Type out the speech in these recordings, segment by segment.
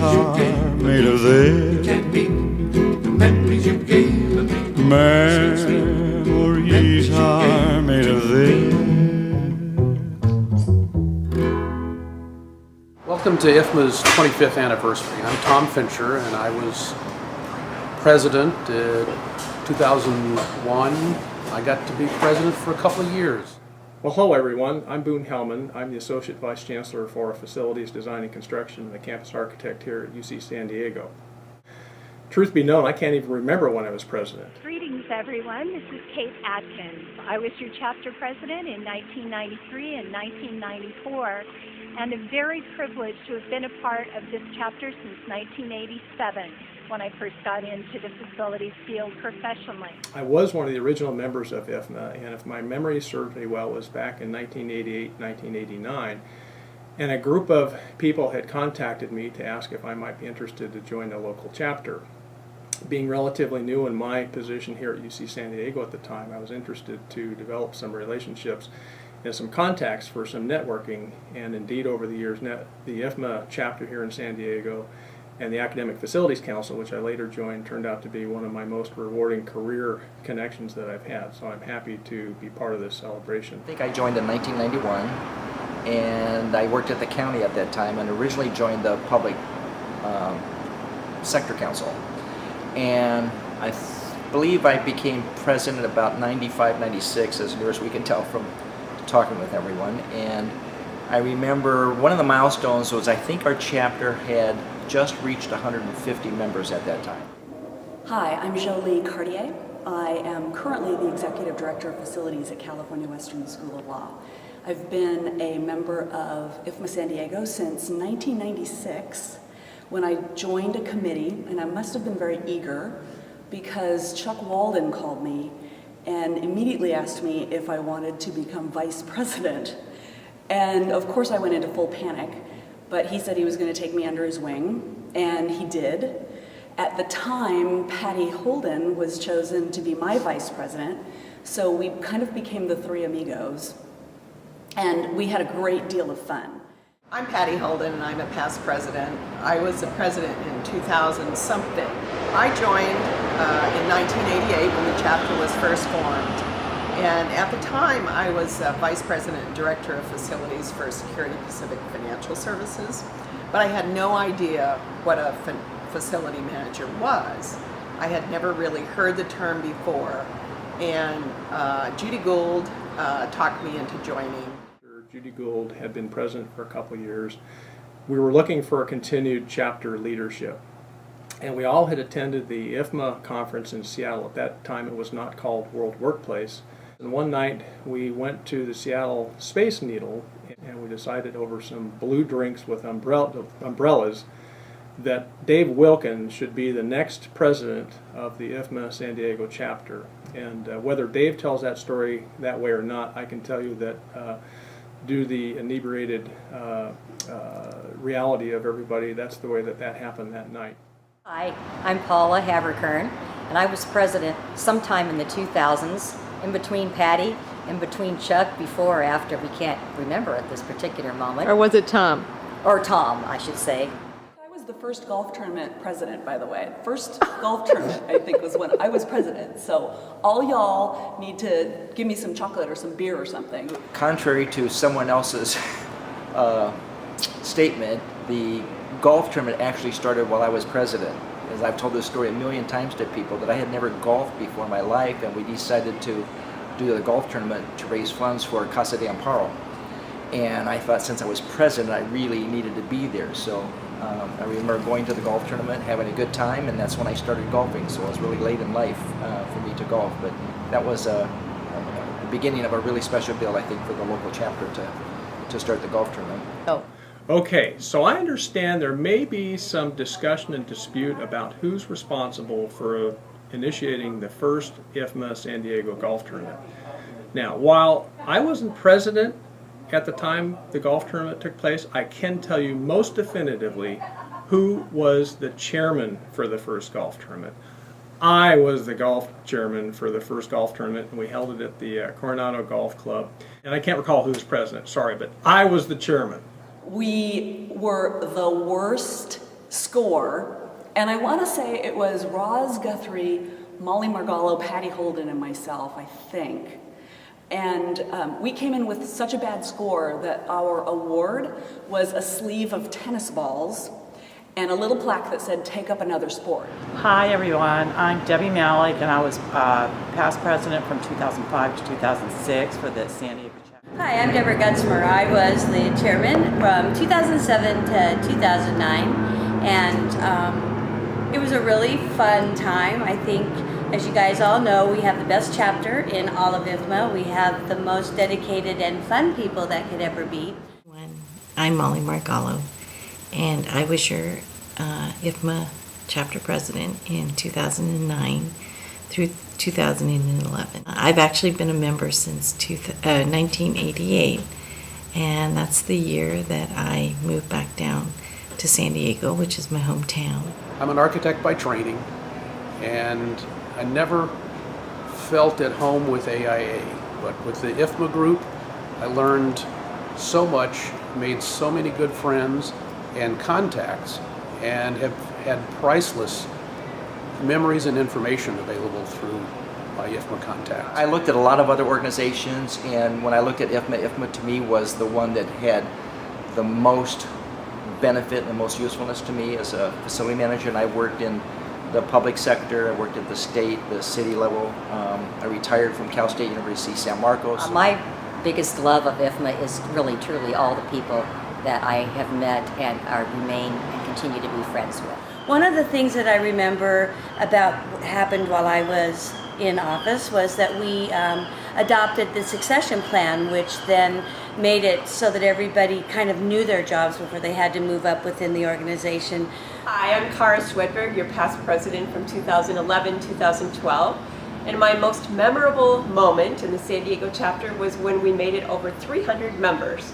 are made of this. Can't beat the memories you gave me. Memories are made of this. Welcome to IFMA's 25th anniversary. I'm Tom Fincher, and I was president in 2001. I got to be president for a couple of years. Well, hello everyone. I'm Boone Hellman. I'm the Associate Vice Chancellor for Facilities Design and Construction and the Campus Architect here at UC San Diego. Truth be known, I can't even remember when I was president. Greetings everyone, this is Kate Atkins. I was your chapter president in 1993 and 1994 and am very privileged to have been a part of this chapter since 1987 when I first got into the facilities field professionally. I was one of the original members of IFMA, and if my memory serves me well, it was back in 1988, 1989. And a group of people had contacted me to ask if I might be interested to join a local chapter. Being relatively new in my position here at UC San Diego at the time, I was interested to develop some relationships and some contacts for some networking. And indeed, over the years, the IFMA chapter here in San Diego and the Academic Facilities Council, which I later joined, turned out to be one of my most rewarding career connections that I've had. So I'm happy to be part of this celebration. I think I joined in 1991, and I worked at the county at that time and originally joined the public sector council. And I believe I became president about 95, 96, as near as we can tell from talking with everyone. And I remember one of the milestones was I think our chapter had just reached 150 members at that time. Hi, I'm Jolie Cartier. I am currently the Executive Director of Facilities at California Western School of Law. I've been a member of IFMA San Diego since 1996 when I joined a committee, and I must have been very eager because Chuck Walden called me and immediately asked me if I wanted to become vice president. And of course I went into full panic, but he said he was going to take me under his wing, and he did. At the time, Patti Holden was chosen to be my vice president, so we kind of became the three amigos, and we had a great deal of fun. I'm Patti Holden, and I'm a past president. I was a president in 2000-something. I joined in 1988 when the chapter was first formed. And at the time, I was Vice President and Director of Facilities for Security Pacific Financial Services, but I had no idea what a facility manager was. I had never really heard the term before, and Judy Gould talked me into joining. Judy Gould had been president for a couple of years. We were looking for a continued chapter leadership, and we all had attended the IFMA conference in Seattle. At that time, it was not called World Workplace. And one night we went to the Seattle Space Needle, and we decided over some blue drinks with umbrellas that Dave Wilkins should be the next president of the IFMA San Diego chapter. And whether Dave tells that story that way or not, I can tell you that due to the inebriated reality of everybody, that's the way that happened that night. Hi, I'm Paula Haverkern, and I was president sometime in the 2000s, in between Patti, in between Chuck, before or after, we can't remember at this particular moment. Or was it Tom? Or Tom, I should say. I was the first golf tournament president, by the way. First golf tournament, I think, was when I was president. So all y'all need to give me some chocolate or some beer or something. Contrary to someone else's statement, the golf tournament actually started while I was president. As I've told this story a million times to people, that I had never golfed before in my life, and we decided to do the golf tournament to raise funds for Casa de Amparo. And I thought since I was president, I really needed to be there. So I remember going to the golf tournament, having a good time, and that's when I started golfing. So it was really late in life for me to golf. But that was the beginning of a really special deal, I think, for the local chapter to start the golf tournament. Oh. Okay, so I understand there may be some discussion and dispute about who's responsible for initiating the first IFMA San Diego golf tournament. Now, while I wasn't president at the time the golf tournament took place, I can tell you most definitively who was the chairman for the first golf tournament. I was the golf chairman for the first golf tournament, and we held it at the Coronado Golf Club. And I can't recall who was president, sorry, but I was the chairman. We were the worst score, and I want to say it was Roz Guthrie, Molly Margallo, Patti Holden, and myself, I think. And we came in with such a bad score that our award was a sleeve of tennis balls and a little plaque that said, "Take up another sport." Hi everyone, I'm Debbie Malik, and I was past president from 2005 to 2006 for the San Diego chapter. Hi, I'm Deborah Gutzmer. I was the chairman from 2007 to 2009, and it was a really fun time. I think, as you guys all know, we have the best chapter in all of IFMA. We have the most dedicated and fun people that could ever be. I'm Molly Margallo, and I was your IFMA chapter president in 2009 through 2011. I've actually been a member since 1988, and that's the year that I moved back down to San Diego, which is my hometown. I'm an architect by training, and I never felt at home with AIA, but with the IFMA group, I learned so much, made so many good friends and contacts, and have had priceless memories and information available through my IFMA contacts. I looked at a lot of other organizations, and when I looked at IFMA, IFMA to me was the one that had the most benefit and the most usefulness to me as a facility manager. And I worked in the public sector, I worked at the state, the city level. I retired from Cal State University, San Marcos. My biggest love of IFMA is really truly all the people that I have met and remain and continue to be friends with. One of the things that I remember about what happened while I was in office was that we adopted the succession plan, which then made it so that everybody kind of knew their jobs before they had to move up within the organization. Hi, I'm Swedberg, your past president from 2011-2012. And my most memorable moment in the San Diego chapter was when we made it over 300 members.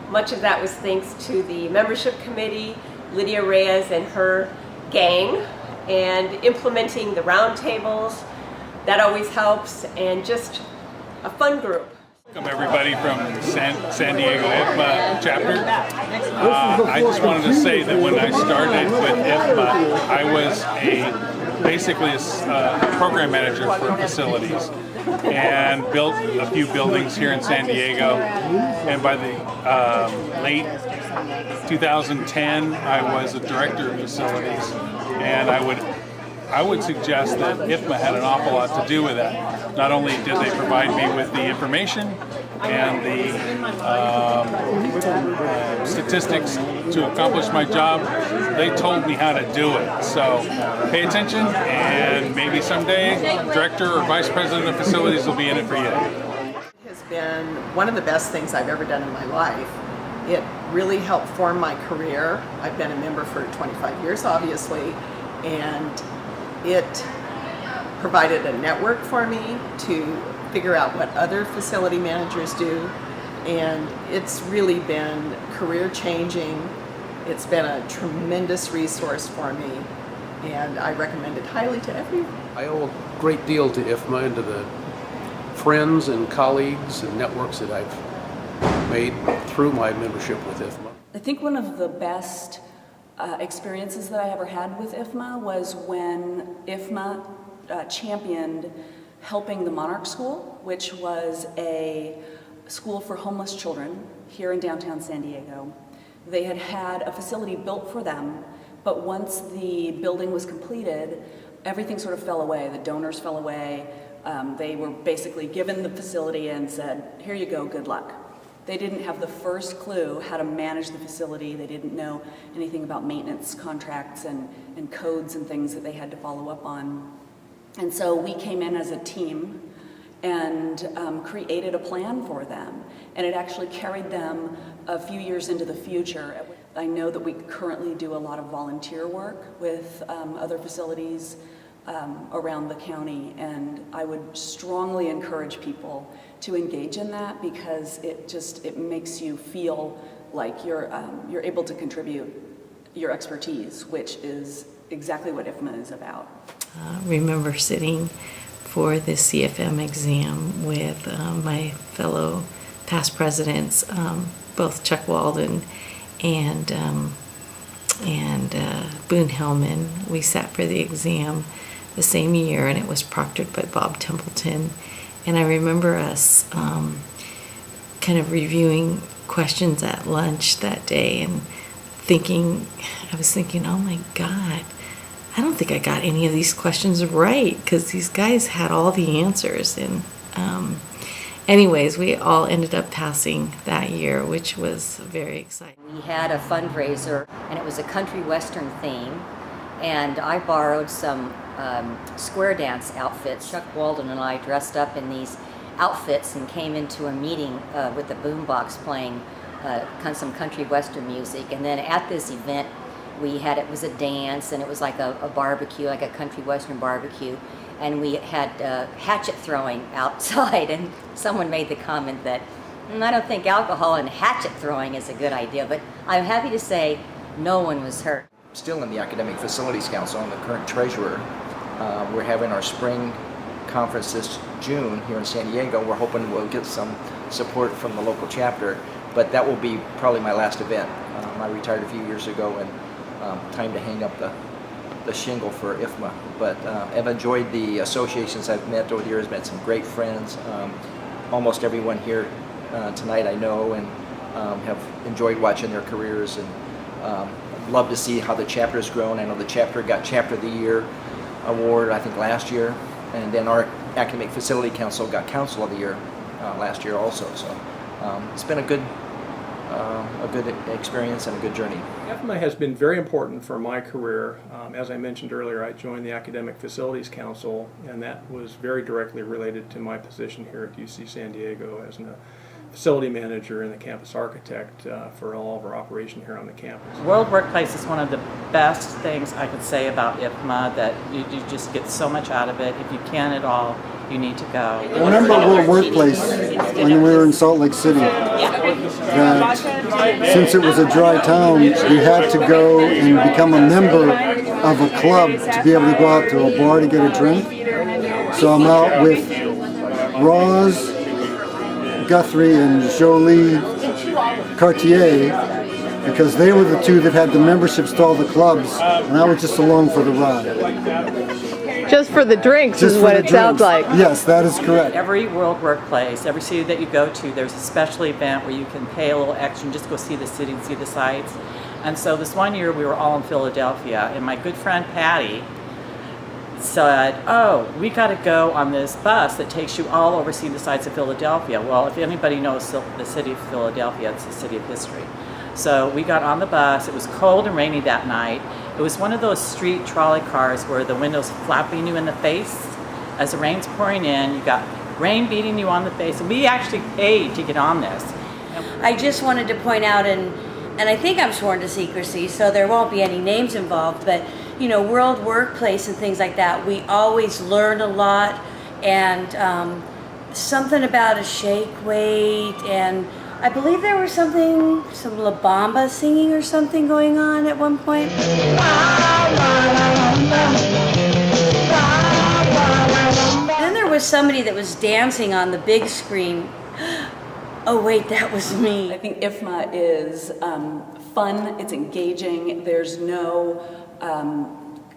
Much of that was thanks to the membership committee, Lydia Reyes and her gang, and implementing the roundtables. That always helps, and just a fun group. Welcome everybody from San Diego IFMA chapter. I just wanted to say that when I started with IFMA, I was basically a program manager for facilities, and built a few buildings here in San Diego. And by the late 2010, I was a director of facilities, and I would suggest that IFMA had an awful lot to do with that. Not only did they provide me with the information and the statistics to accomplish my job, they told me how to do it. So pay attention, and maybe someday director or vice president of facilities will be in it for you. It has been one of the best things I've ever done in my life. It really helped form my career. I've been a member for 25 years, obviously, and it provided a network for me to figure out what other facility managers do, and it's really been career changing. It's been a tremendous resource for me, and I recommend it highly to everyone. I owe a great deal to IFMA and to the friends and colleagues and networks that I've made through my membership with IFMA. I think one of the best experiences that I ever had with IFMA was when IFMA championed helping the Monarch School, which was a school for homeless children here in downtown San Diego. They had had a facility built for them, but once the building was completed, everything sort of fell away. The donors fell away. They were basically given the facility and said, "Here you go, good luck." They didn't have the first clue how to manage the facility. They didn't know anything about maintenance contracts and codes and things that they had to follow up on. And so we came in as a team and created a plan for them. And it actually carried them a few years into the future. I know that we currently do a lot of volunteer work with other facilities around the county, and I would strongly encourage people to engage in that, because it makes you feel like you're able to contribute your expertise, which is exactly what IFMA is about. Remember sitting for the CFM exam with my fellow past presidents, both Chuck Walden and Boone Hellman. We sat for the exam the same year, and it was proctored by Bob Templeton. And I remember us kind of reviewing questions at lunch that day and I was thinking, oh my God, I don't think I got any of these questions right, because these guys had all the answers. And anyways, we all ended up passing that year, which was very exciting. We had a fundraiser, and it was a country western theme, and I borrowed some square dance outfits. Chuck Walden and I dressed up in these outfits and came into a meeting with the boombox playing some country western music. And then at this event, it was a dance, and it was like a barbecue, like a country western barbecue. And we had hatchet throwing outside, and someone made the comment that, I don't think alcohol and hatchet throwing is a good idea, but I'm happy to say no one was hurt. Still in the Academic Facilities Council, I'm the current treasurer. We're having our spring conference this June here in San Diego. We're hoping we'll get some support from the local chapter, but that will be probably my last event. I retired a few years ago, and time to hang up the shingle for IFMA. But I've enjoyed the associations I've met over the years, met some great friends. Almost everyone here tonight I know, and have enjoyed watching their careers, and love to see how the chapter has grown. I know the chapter got Chapter of the Year award, I think, last year, and then our Academic Facility Council got Council of the Year last year also. So it's been a good experience and a good journey. IFMA has been very important for my career. As I mentioned earlier, I joined the Academic Facilities Council, and that was very directly related to my position here at UC San Diego as a facility manager and the campus architect for all of our operation here on the campus. World Workplace is one of the best things I could say about IFMA, that you just get so much out of it. If you can at all, you need to go. I remember World Workplace when we were in Salt Lake City, that since it was a dry town, you had to go and become a member of a club to be able to go out to a bar to get a drink. So I'm out with Roz, Guthrie, and Jolie Cartier, because they were the two that had the memberships to all the clubs, and I was just along for the ride. Just for the drinks is what it sounds like. Yes, that is correct. Every World Workplace, every city that you go to, there's a special event where you can pay a little extra and just go see the city and see the sights. And so this one year we were all in Philadelphia, and my good friend Patti said, oh, we got to go on this bus that takes you all over see the sights of Philadelphia. Well, if anybody knows the city of Philadelphia, it's the city of history. So we got on the bus. It was cold and rainy that night. It was one of those street trolley cars where the window's flapping you in the face as the rain's pouring in. You got rain beating you on the face, and we actually paid to get on this. I just wanted to point out, and I think I'm sworn to secrecy, so there won't be any names involved, but you know, World Workplace and things like that, we always learn a lot, and something about a shake weight, and I believe there was some La Bamba singing or something going on at one point. Then there was somebody that was dancing on the big screen. Oh wait, that was me. I think IFMA is fun, it's engaging, there's no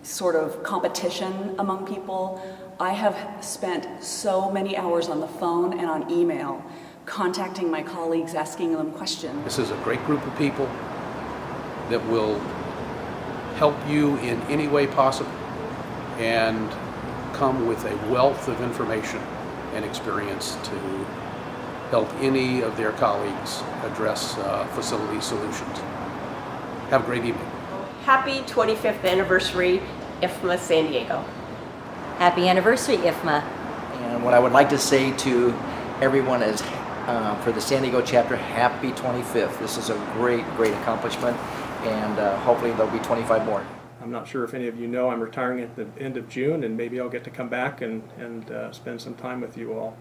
sort of competition among people. I have spent so many hours on the phone and on email contacting my colleagues, asking them questions. This is a great group of people that will help you in any way possible and come with a wealth of information and experience to help any of their colleagues address facility solutions. Have a great evening. Happy 25th anniversary, IFMA San Diego. Happy anniversary, IFMA. And what I would like to say to everyone is, for the San Diego chapter, happy 25th. This is a great, great accomplishment, and hopefully there'll be 25 more. I'm not sure if any of you know I'm retiring at the end of June, and maybe I'll get to come back and spend some time with you all.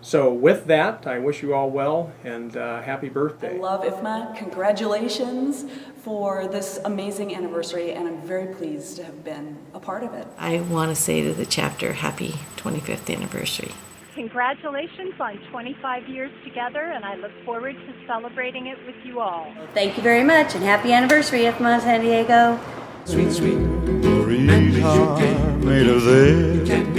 So with that, I wish you all well, and happy birthday. I love IFMA. Congratulations for this amazing anniversary, and I'm very pleased to have been a part of it. I want to say to the chapter, happy 25th anniversary. Congratulations on 25 years together, and I look forward to celebrating it with you all. Thank you very much, and happy anniversary, IFMA San Diego. sweet, sweet Memories are made of this.